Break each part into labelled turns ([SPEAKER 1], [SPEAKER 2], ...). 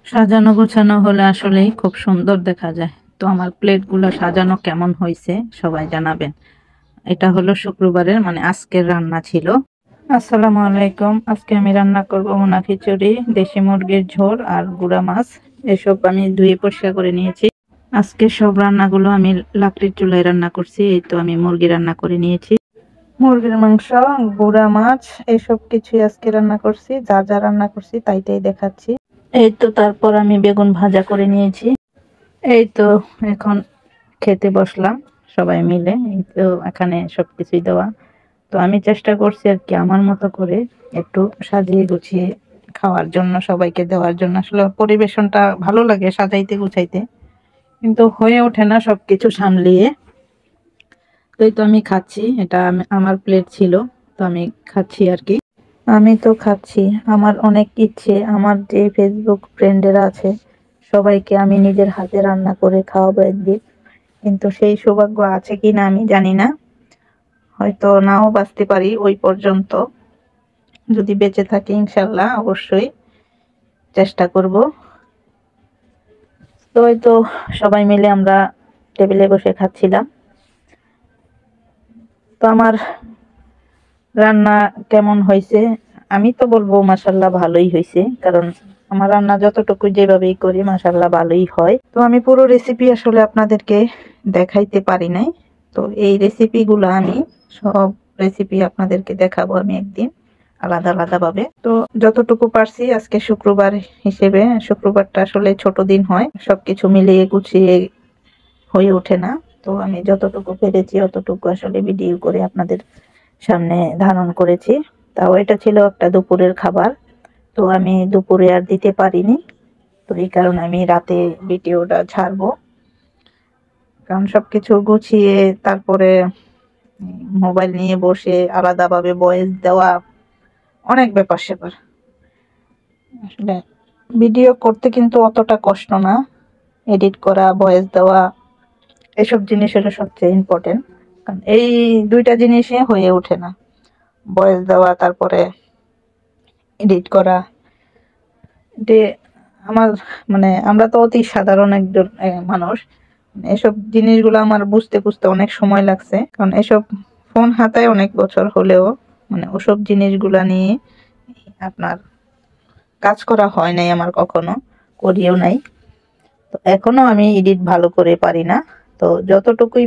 [SPEAKER 1] সাজানো গোছানো হলে আসলেই খুব সুন্দর দেখা যায়। তো আমার প্লেটগুলো সাজানো কেমন হয়েছে সবাই জানাবেন। এটা হলো শুক্রবারের মানে আজকের রান্না ছিল। আসসালামু আলাইকুম। আজকে আমি রান্না করব ভুনা খিচুড়ি, দেশি মুরগির ঝোল আর গুঁড়া মাছ। এসব আমি ধুয়ে পরিষ্কার করে নিয়েছি। আজকে সব রান্নাগুলো আমি লাকড়ির চুলায় রান্না করছি। এই তো আমি মুরগি রান্না করে নিয়েছি, মুরগির মাংস, গুঁড়া মাছ, এসব কিছুই আজকে রান্না করছি। যা যা রান্না করছি তাই দেখাচ্ছি। এই তো তারপর আমি বেগুন ভাজা করে নিয়েছি। এই তো এখন খেতে বসলাম সবাই মিলে। এই তো এখানে সবকিছুই দেওয়া। তো আমি চেষ্টা করছি আর কি আমার মতো করে একটু সাজিয়ে গুছিয়ে খাওয়ার জন্য, সবাইকে দেওয়ার জন্য। আসলে পরিবেশনটা ভালো লাগে সাজাইতে গুছাইতে, কিন্তু হয়ে ওঠে না সবকিছু সামলিয়ে। তো এই তো আমি খাচ্ছি, এটা আমার প্লেট ছিল, তো আমি খাচ্ছি আর কি। আমি তো খাচ্ছি, আমার অনেক ইচ্ছে আমার যে ফেসবুক ফ্রেন্ডেরা আছে সবাইকে আমি নিজের হাতে রান্না করে খাওয়াবো একদিন, কিন্তু সেই সৌভাগ্য আছে কি না আমি জানি না। হয়তো নাও বাঁচতে পারি ওই পর্যন্ত। যদি বেঁচে থাকি ইনশাল্লাহ অবশ্যই চেষ্টা করব। তো এই তো সবাই মিলে আমরা টেবিলে বসে খাচ্ছিলাম। তো আমার রান্না কেমন হয়েছে? আমি তো বলবো মাশাল্লাহ ভালোই হয়েছে, কারণ আমার রান্না যতটুকু যেভাবেই করি মাশাল্লাহ ভালোই হয়। তো আমি পুরো রেসিপি আসলে আপনাদেরকে দেখাইতে পারি নাই। তো এই রেসিপিগুলো আমি সব রেসিপি আপনাদেরকে দেখাবো আমি একদিন আলাদা আলাদা ভাবে। তো যতটুকু পারছি, আজকে শুক্রবার হিসেবে, শুক্রবারটা আসলে ছোট দিন হয়, সবকিছু মিলিয়ে গুছিয়ে হয়ে ওঠে না। তো আমি যতটুকু পেরেছি অতটুকু আসলে ভিডিও করে আপনাদের সামনে ধারণ করেছি। তাও এটা ছিল একটা দুপুরের খাবার, তো আমি দুপুরে আর দিতে পারিনি। তো এই কারণে আমি রাতে ভিডিওটা ছাড়বো, কারণ সবকিছু গুছিয়ে তারপরে মোবাইল নিয়ে বসে আলাদাভাবে ভয়েস দেওয়া অনেক ব্যাপার স্যাপার। আসলে ভিডিও করতে কিন্তু অতটা কষ্ট না, এডিট করা, ভয়েস দেওয়া, এসব জিনিস হলো সবচেয়ে ইম্পর্টেন্ট। কারণ এই দুইটা জিনিসে হয়ে ওঠে না, ভয়েস দেওয়া তারপরে এডিট করা। যে আমার মানে আমরা তো অতি সাধারণ একজন মানুষ, এসব জিনিসগুলো আমার বুঝতে বুঝতে অনেক সময় লাগছে, কারণ এসব ফোন হাতায় অনেক বছর হলেও মানে ওসব জিনিসগুলা নিয়ে আপনার কাজ করা হয় নাই আমার, কখনো করিও নাই। তো এখনো আমি এডিট ভালো করে পারি না। তো যতটুকুই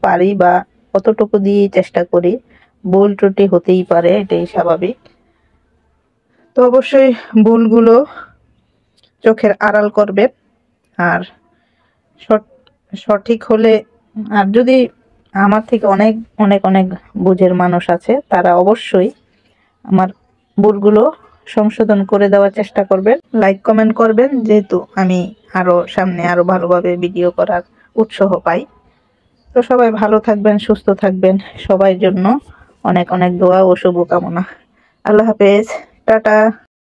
[SPEAKER 1] পারি বা অতটুকু দিয়েই চেষ্টা করি। ভুল ত্রুটি হতেই পারে, এটাই স্বাভাবিক। তো অবশ্যই ভুলগুলো চোখের আড়াল করবেন। আর সঠিক হলে, আর যদি আমার থেকে অনেক অনেক অনেক বুঝের মানুষ আছে, তারা অবশ্যই আমার ভুলগুলো সংশোধন করে দেওয়ার চেষ্টা করবেন, লাইক কমেন্ট করবেন, যেহেতু আমি আরো সামনে আরো ভালোভাবে ভিডিও করার উৎসাহ পাই। তো সবাই ভালো থাকবেন, সুস্থ থাকবেন, সবার জন্য অনেক অনেক দোয়া ও শুভকামনা। আল্লাহ হাফেজ, টাটা।